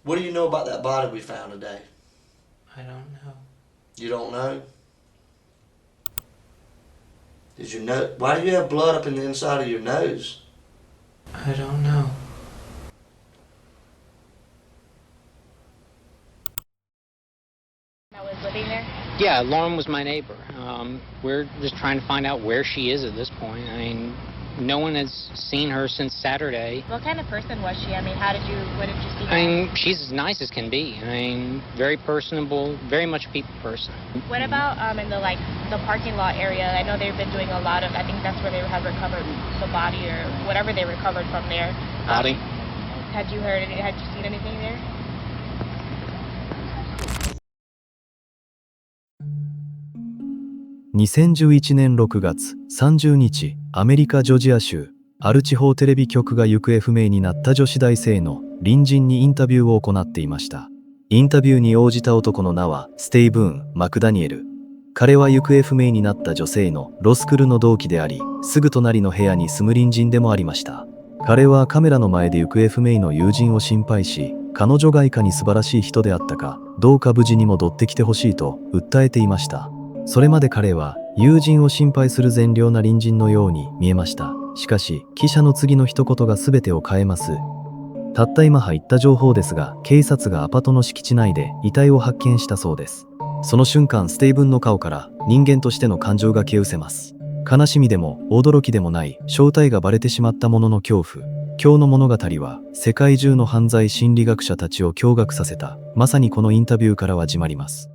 What do you know about that body we found today? I don't know. You don't know? Did you know? Why do you have blood up in the inside of your nose? I don't know. I was living there? Yeah, Lauren was my neighbor. We're just trying to find out where she is at this point. I mean, no one has seen her since Saturday. What kind of person was she? I mean, what did you see her? I mean, she's as nice as can be. I mean, very personable, very much a people person. What about in the parking lot area? I know they've been doing a lot of, I think that's where they have recovered the body or whatever they recovered from there. Body? Had you seen anything there?2011年6月30日、アメリカ・ジョージア州ある地方テレビ局が行方不明になった女子大生の隣人にインタビューを行っていました。インタビューに応じた男の名はステイブーン・マクダニエル。彼は行方不明になった女性のロスクールの同期であり、すぐ隣の部屋に住む隣人でもありました。彼はカメラの前で行方不明の友人を心配し、彼女がいかに素晴らしい人であったか、どうか無事に戻ってきてほしいと訴えていました。それまで彼は友人を心配する善良な隣人のように見えました。しかし、記者の次の一言が全てを変えます。たった今入った情報ですが、警察がアパートの敷地内で遺体を発見したそうです。その瞬間、ステイブンの顔から人間としての感情が消え失せます。悲しみでも驚きでもない正体がバレてしまったものの恐怖。今日の物語は世界中の犯罪心理学者たちを驚愕させた。まさにこのインタビューからは始まります。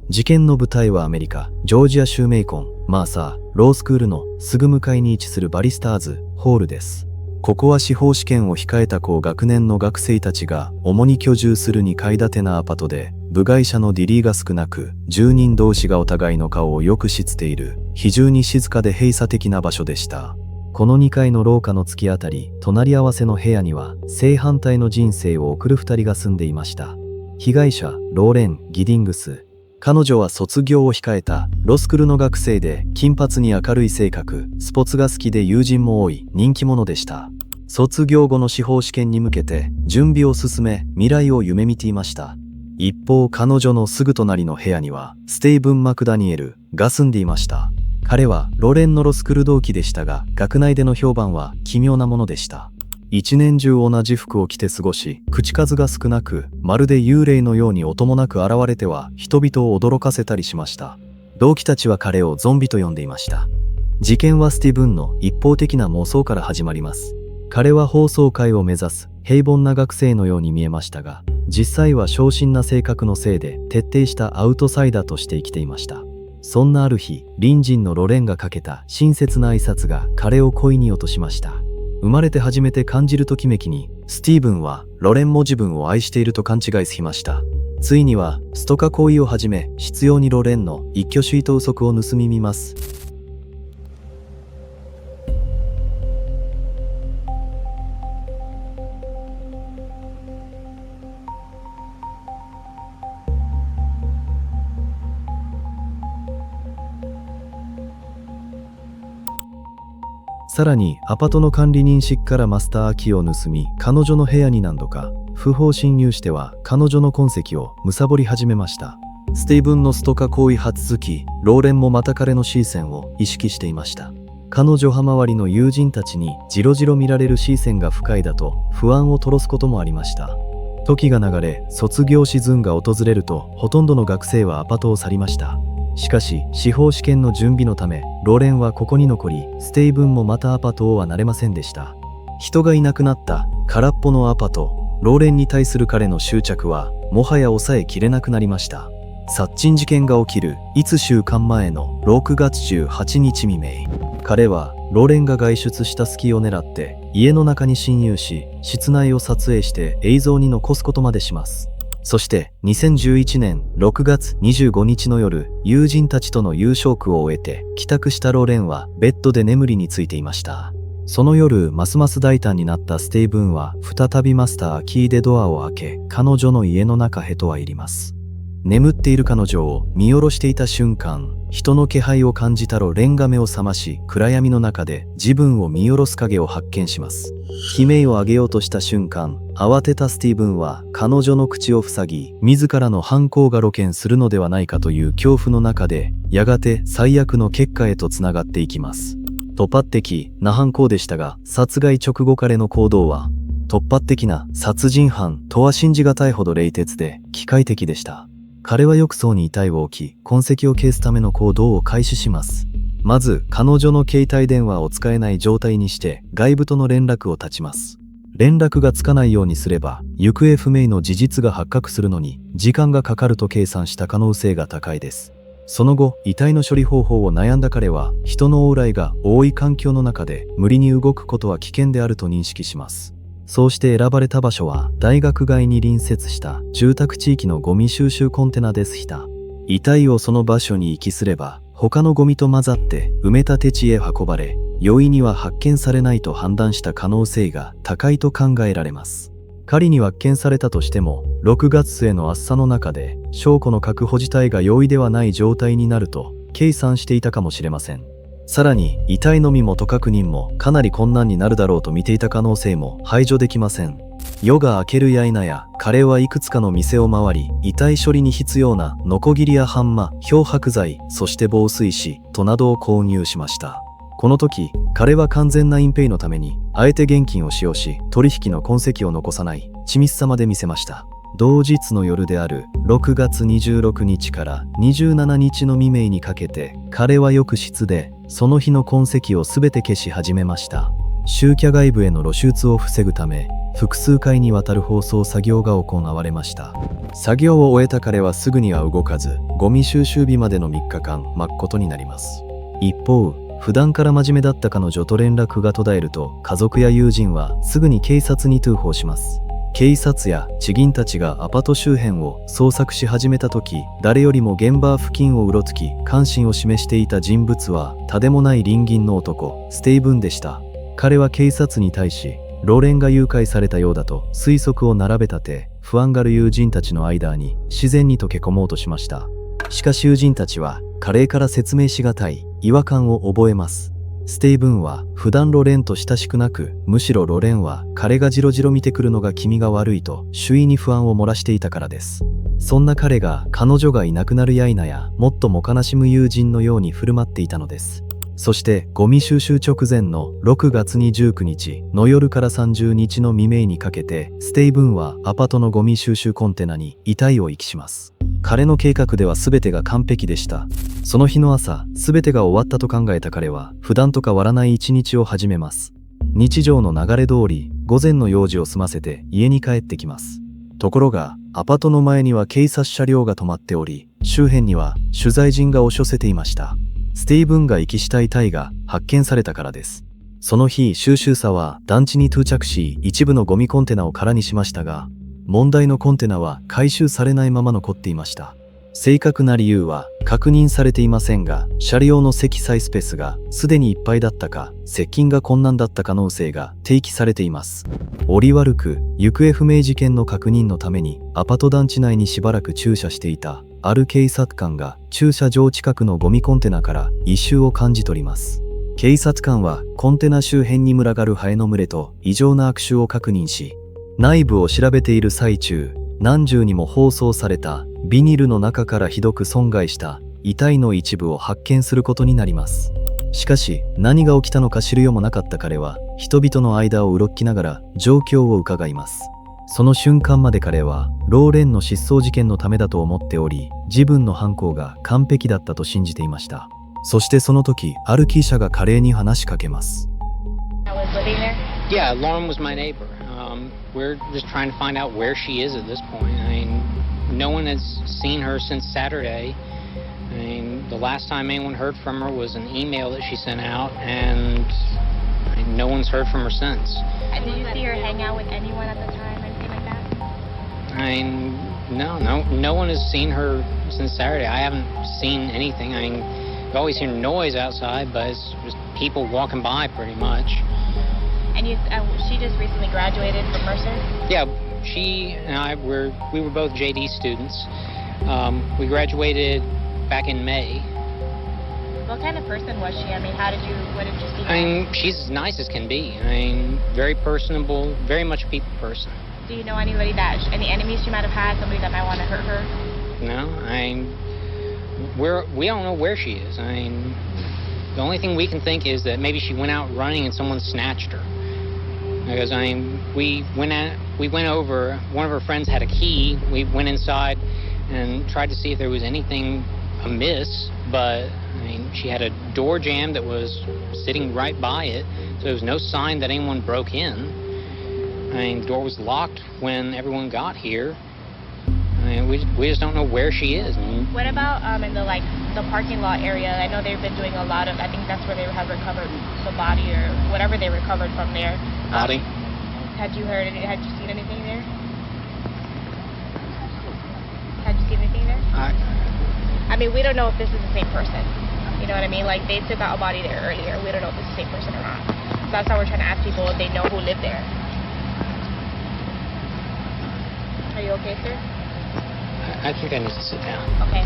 事件の舞台はアメリカ・ジョージア州メイコン・マーサー・ロースクールのすぐ向かいに位置するバリスターズ・ホールです。ここは司法試験を控えた高学年の学生たちが主に居住する2階建てなアパートで、部外者のディリーが少なく、住人同士がお互いの顔をよく知っている、非常に静かで閉鎖的な場所でした。この2階の廊下の突き当たり、隣り合わせの部屋には、正反対の人生を送る2人が住んでいました。被害者、ローレン・ギディングス。彼女は卒業を控えたロスクールの学生で、金髪に明るい性格、スポーツが好きで友人も多い人気者でした。卒業後の司法試験に向けて準備を進め、未来を夢見ていました。一方、彼女のすぐ隣の部屋にはステイブン・マクダニエルが住んでいました。彼はロレンのロスクール同期でしたが、学内での評判は奇妙なものでした。一年中同じ服を着て過ごし、口数が少なく、まるで幽霊のように音もなく現れては人々を驚かせたりしました。同期たちは彼をゾンビと呼んでいました。事件はスティーブンの一方的な妄想から始まります。彼は法曹界を目指す平凡な学生のように見えましたが、実際は小心な性格のせいで徹底したアウトサイダーとして生きていました。そんなある日、隣人のロレンがかけた親切な挨拶が彼を恋に落としました。生まれて初めて感じるときめきに、スティーブンはロレンも自分を愛していると勘違いしました。ついにはストカ行為を始め、執拗にロレンの一挙手一投足を盗み見ます。さらにアパートの管理人室からマスターキーを盗み、彼女の部屋に何度か不法侵入しては彼女の痕跡を貪り始めました。スティーブンのストカ行為は続き、ローレンもまた彼の視線を意識していました。彼女周りの友人たちにじろじろ見られる視線が不快だと不安を吐露すこともありました。時が流れ、卒業シーズンが訪れると、ほとんどの学生はアパートを去りました。しかし、司法試験の準備のため、ローレンはここに残り、ステイブンもまたアパートをは慣れませんでした。人がいなくなった空っぽのアパート、ローレンに対する彼の執着は、もはや抑えきれなくなりました。殺人事件が起きる1週間前の6月18日未明、彼はローレンが外出した隙を狙って家の中に侵入し、室内を撮影して映像に残すことまでします。そして2011年6月25日の夜、友人たちとの夕食を終えて帰宅したローレンはベッドで眠りについていました。その夜、ますます大胆になったステイブンは再びマスターキーでドアを開け、彼女の家の中へと入ります。眠っている彼女を見下ろしていた瞬間、人の気配を感じたろレンが目を覚まし、暗闇の中で自分を見下ろす影を発見します。悲鳴を上げようとした瞬間、慌てたスティーブンは彼女の口を塞ぎ、自らの犯行が露見するのではないかという恐怖の中で、やがて最悪の結果へとつながっていきます。突発的な犯行でしたが、殺害直後彼の行動は、突発的な殺人犯とは信じがたいほど冷徹で機械的でした。彼は浴槽に遺体を置き、痕跡を消すための行動を開始します。まず、彼女の携帯電話を使えない状態にして、外部との連絡を絶ちます。連絡がつかないようにすれば、行方不明の事実が発覚するのに、時間がかかると計算した可能性が高いです。その後、遺体の処理方法を悩んだ彼は、人の往来が多い環境の中で、無理に動くことは危険であると認識します。そうして選ばれた場所は大学街に隣接した住宅地域のゴミ収集コンテナでした。遺体をその場所に遺棄すれば他のゴミと混ざって埋め立て地へ運ばれ、容易には発見されないと判断した可能性が高いと考えられます。仮に発見されたとしても6月末の暑さの中で証拠の確保自体が容易ではない状態になると計算していたかもしれません。さらに遺体の身元確認もかなり困難になるだろうと見ていた可能性も排除できません。夜が明けるや否や彼はいくつかの店を回り、遺体処理に必要なノコギリやハンマ、漂白剤、そして防水紙となどを購入しました。この時彼は完全な隠蔽のためにあえて現金を使用し、取引の痕跡を残さない緻密さまで見せました。同日の夜である6月26日から27日の未明にかけて、彼は浴室でその日の痕跡をすべて消し始めました。集荷外部への露出を防ぐため、複数回にわたる包装作業が行われました。作業を終えた彼はすぐには動かず、ゴミ収集日までの3日間待つことになります。一方、普段から真面目だった彼女と連絡が途絶えると、家族や友人はすぐに警察に通報します。警察や地銀たちがアパート周辺を捜索し始めた時、誰よりも現場付近をうろつき関心を示していた人物は他でもない隣銀の男、ステイブンでした。彼は警察に対し、ローレンが誘拐されたようだと推測を並べ立て、不安がる友人たちの間に自然に溶け込もうとしました。しかし友人たちは彼から説明しがたい違和感を覚えます。ステイブンは普段ロレンと親しくなく、むしろロレンは彼がジロジロ見てくるのが気味が悪いと周囲に不安を漏らしていたからです。そんな彼が彼女がいなくなるや否や、もっとも悲しむ友人のように振る舞っていたのです。そしてゴミ収集直前の6月29日の夜から30日の未明にかけて、ステイブンはアパートのゴミ収集コンテナに遺体を遺棄します。彼の計画では全てが完璧でした。その日の朝、全てが終わったと考えた彼は普段と変わらない一日を始めます。日常の流れ通り午前の用事を済ませて家に帰ってきます。ところがアパートの前には警察車両が止まっており、周辺には取材陣が押し寄せていました。スティーブンが遺棄した遺体が発見されたからです。その日、収集車は団地に到着し、一部のゴミコンテナを空にしましたが、問題のコンテナは回収されないまま残っていました。正確な理由は確認されていませんが、車両の積載スペースがすでにいっぱいだったか、接近が困難だった可能性が提起されています。折悪く、行方不明事件の確認のためにアパート団地内にしばらく駐車していたある警察官が駐車場近くのゴミコンテナから異臭を感じ取ります。警察官はコンテナ周辺に群がるハエの群れと異常な悪臭を確認し、内部を調べている最中、何重にも包装されたビニールの中からひどく損害した遺体の一部を発見することになります。しかし何が起きたのか知る由もなかった彼は人々の間をうろきながら状況を伺います。その瞬間まで彼はローレンの失踪事件のためだと思っており、自分の犯行が完璧だったと信じていました。そしてその時、ある記者が彼に話しかけます。Yeah, Lauren was my neighbor. We're just trying to find out where she is at this point. I mean, no one has seen her since Saturday. I mean, the last time anyone heard from her was an email that she sent out, and no one's heard from her since. Did you see her hang out with anyone at the time or anything like that? I mean, no one has seen her since Saturday. I haven't seen anything. I mean, you always hear noise outside, but it's just people walking by pretty much. And she just recently graduated from Mercer? Yeah, she and I we were both JD students. We graduated back in May. What kind of person was she? I mean, what did you see? I mean, she's as nice as can be. I mean, very personable, very much a people person. Do you know any enemies she might have had, somebody that might want to hurt her? No, we don't know where she is. I mean, the only thing we can think is that maybe she went out running and someone snatched her. Because we went over. One of her friends had a key. We went inside and tried to see if there was anything amiss, but she had a door jamb that was sitting right by it, so there was no sign that anyone broke in. The door was locked when everyone got here. We just don't know where she is. What about in the parking lot area? I know they've been doing a lot of. I think that's where they have recovered the body or whatever they recovered from there. Body? Had you seen anything there? Had you seen anything there? I mean, we don't know if this is the same person. You know what I mean? Like, they took out a body there earlier. We don't know if it's the same person or not. So that's why we're trying to ask people if they know who lived there. Are you okay, sir? I think I need to sit down. Okay.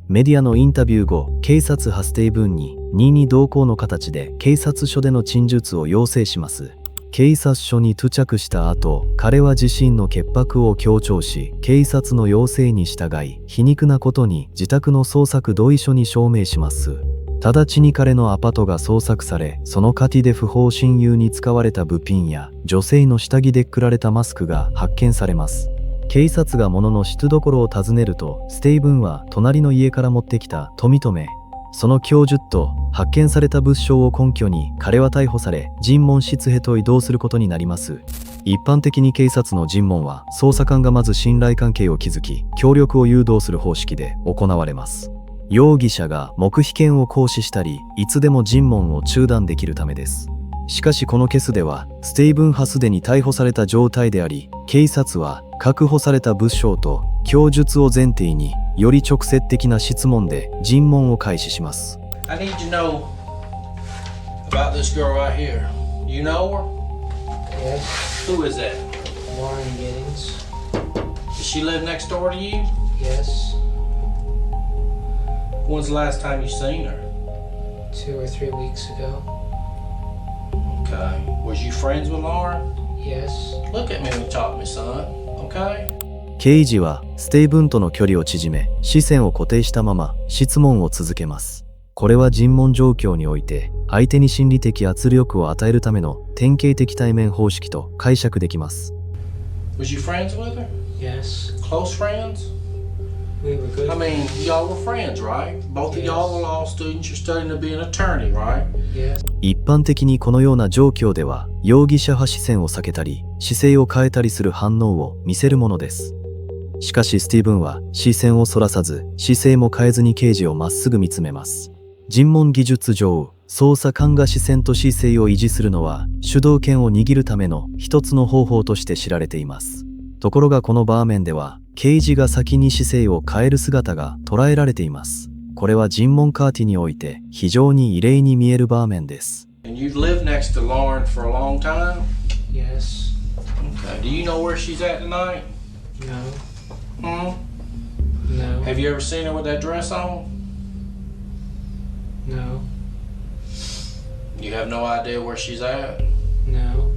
メディアのインタビュー後、警察はステイブンに任意同行の形で警察署での陳述を要請します。警察署に到着した後、彼は自身の潔白を強調し、警察の要請に従い、皮肉なことに自宅の捜索同意書に証明します。直ちに彼のアパートが捜索され、そのカティで不法侵入に使われた物品や女性の下着でくられたマスクが発見されます。警察が物の質所を訪ねると、ステイブンは隣の家から持ってきたと認め、その供述と発見された物証を根拠に彼は逮捕され、尋問室へと移動することになります。一般的に警察の尋問は捜査官がまず信頼関係を築き、協力を誘導する方式で行われます。容疑者が黙秘権を行使したり、いつでも尋問を中断できるためです。しかしこのケースでは、ステイブンはすでに逮捕された状態であり、警察は確保された物証と供述を前提に、より直接的な質問で尋問を開始します。I need to know about this girl right here. You know her? Yes. Who is that? Lauren Giddings. Does she live next door to you? Yes. When's the last time you seen her? 2 or 3 weeks ago. Okay. Was you friends with Lauren? Yes. Look at me when you talk to me, son. Okay? 刑事はステイブンとの距離を縮め、視線を固定したまま質問を続けます。これは尋問状況において相手に心理的圧力を与えるための典型的対面方式と解釈できます。Was you friends with her? Yes. Close friends? We were good. I mean, y'all were friends, right? Both of y'all are law students. You're studying to be an attorney, right? Yes. 一般的にこのような状況では、容疑者は視線を避けたり、姿勢を変えたりする反応を見せるものです。しかしスティーブンは視線をそらさず、姿勢も変えずに刑事をまっすぐ見つめます。尋問技術上、捜査官が視線と姿勢を維持するのは、主導権を握るための一つの方法として知られています。ところがこの場面では、刑事が先に姿勢を変える姿が捉えられています。これは尋問カーティにおいて非常に異例に見える場面です。And you've lived next to Lauren for a long time? Yes. Okay. Do you know where she's at tonight? No. No. Have you ever seen her with that dress on? No. You have no idea where she's at? No.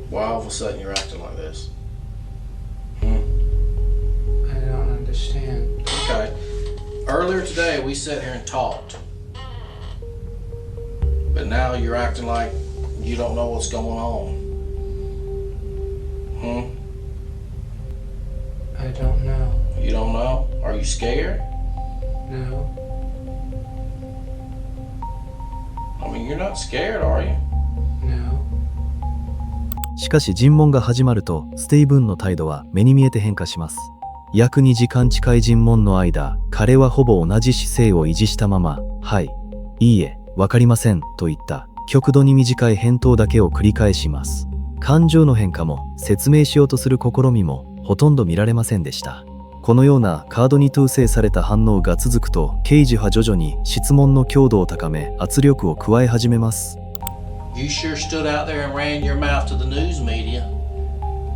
Why all of a sudden you're acting like this? I don't understand. Okay. Earlier today we sat here and talked. But now you're acting like you don't know what's going on. I don't know. You don't know? Are you scared? No. I mean, you're not scared, are you? No. しかし尋問が始まると、ステイブンの態度は目に見えて変化します。約2時間近い尋問の間、彼はほぼ同じ姿勢を維持したまま、はい、いいえ、わかりません、といった極度に短い返答だけを繰り返します。感情の変化も説明しようとする試みもほとんど見られませんでした。このようなカードに統制された反応が続くと、刑事は徐々に質問の強度を高め、圧力を加え始めます。You sure stood out there and ran your mouth to the news media.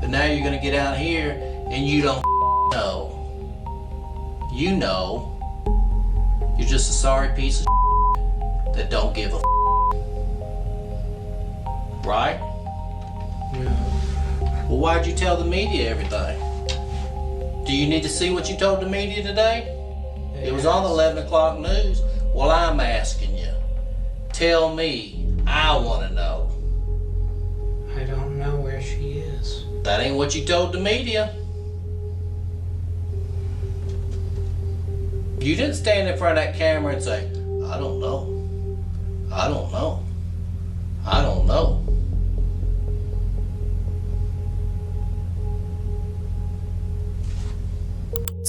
But now you're gonna get out here and you don't know. You know. You're just a sorry piece of that don't give a right? No. Well, why'd you tell the media everything? Do you need to see what you told the media today? It was on the 11 o'clock news. Well, I'm asking you. Tell me. I want to know. I don't know where she is. That ain't what you told the media. You didn't stand in front of that camera and say, I don't know. I don't know. I don't know.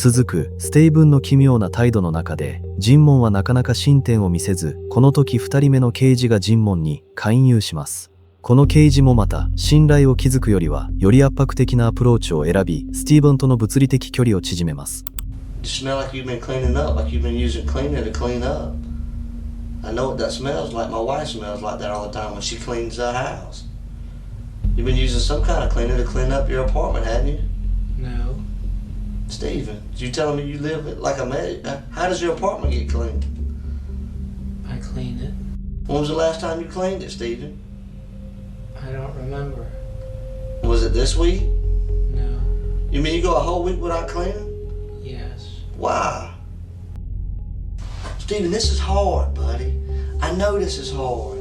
続くステイブンの奇妙な態度の中で、尋問はなかなか進展を見せず、この時2人目の刑事が尋問に介入します。この刑事もまた信頼を築くよりはより圧迫的なアプローチを選び、スティーブンとの物理的距離を縮めます。You smell like you've been cleaning up, like you've been using cleaner to clean up. I know what that smells like. My wife smells like that all the time when she cleans the house. You've been using some kind of cleaner to clean up your apartment, hadn't you? No. Stephen, you telling me you live it like a man? How does your apartment get cleaned? I cleaned it. When was the last time you cleaned it, Stephen? I don't remember. Was it this week? No. You mean you go a whole week without cleaning? Yes. Why? Stephen, this is hard, buddy. I know this is hard.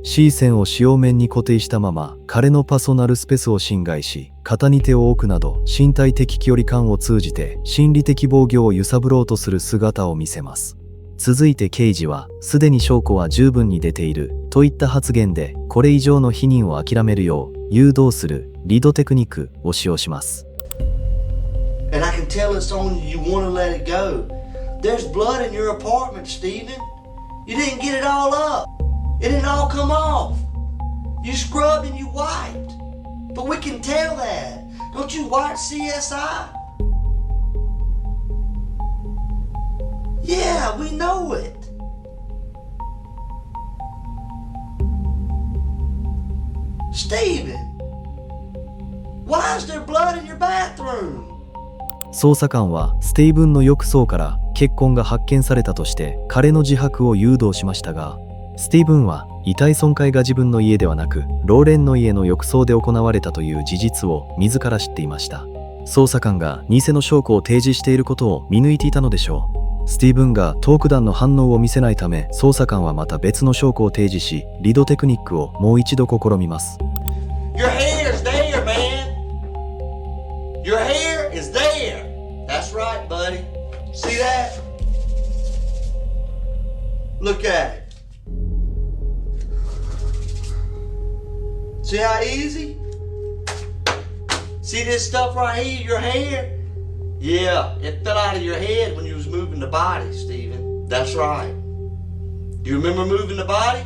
C 線を使用面に固定したまま、彼のパーソナルスペースを侵害し、肩に手を置くなど身体的距離感を通じて心理的防御を揺さぶろうとする姿を見せます。続いて刑事は、すでに証拠は十分に出ているといった発言で、これ以上の否認を諦めるよう誘導するリードテクニックを使用します。And I can tell it's on you. You want to let it go. There's blood in your apartment, Stephen. You didn't get it all up. It didn't all come off. You scrubbed and you wiped. But we can tell that. Don't you watch CSI? Yeah, we know it. Stephen, why is there blood in your bathroom? 捜査官はステイブンの浴槽から血痕が発見されたとして彼の自白を誘導しましたが、スティーブンは遺体損壊が自分の家ではなくローレンの家の浴槽で行われたという事実を自ら知っていました。捜査官が偽の証拠を提示していることを見抜いていたのでしょう。スティーブンがトーク弾の反応を見せないため、捜査官はまた別の証拠を提示し、リードテクニックをもう一度試みます。Your hair is there, man. Your hair is there. That's right, buddy. See that? Look at it. See how easy? See this stuff right here, your hair? Yeah, it fell out of your head when you was moving the body, Stephen. That's right. You remember moving the body?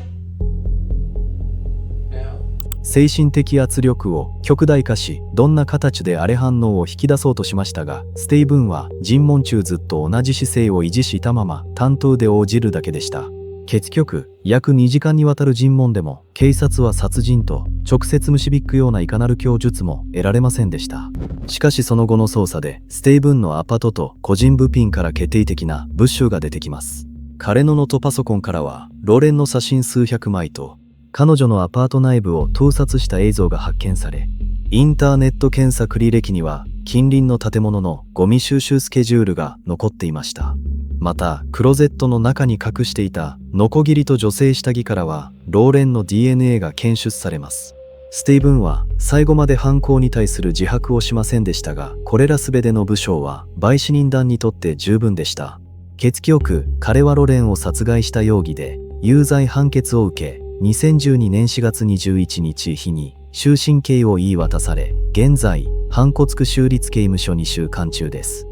No. 精神的圧力を極大化し、どんな形であれ反応を引き出そうとしましたが、ステイブンは尋問中ずっと同じ姿勢を維持したまま担当で応じるだけでした。結局、約2時間にわたる尋問でも、警察は殺人と直接導くようないかなる供述も得られませんでした。しかしその後の捜査で、ステイブンのアパートと個人物品から決定的な物証が出てきます。彼のノートパソコンからは、ローレンの写真数百枚と、彼女のアパート内部を盗撮した映像が発見され、インターネット検索履歴には、近隣の建物のゴミ収集スケジュールが残っていました。また、クローゼットの中に隠していたノコギリと女性下着からは、ローレンの DNA が検出されます。スティーブンは最後まで犯行に対する自白をしませんでしたが、これらすべての物証は陪審人団にとって十分でした。結局、彼はロレンを殺害した容疑で有罪判決を受け、2012年4月21日日に終身刑を言い渡され、現在、反骨区州立刑務所に収監中です。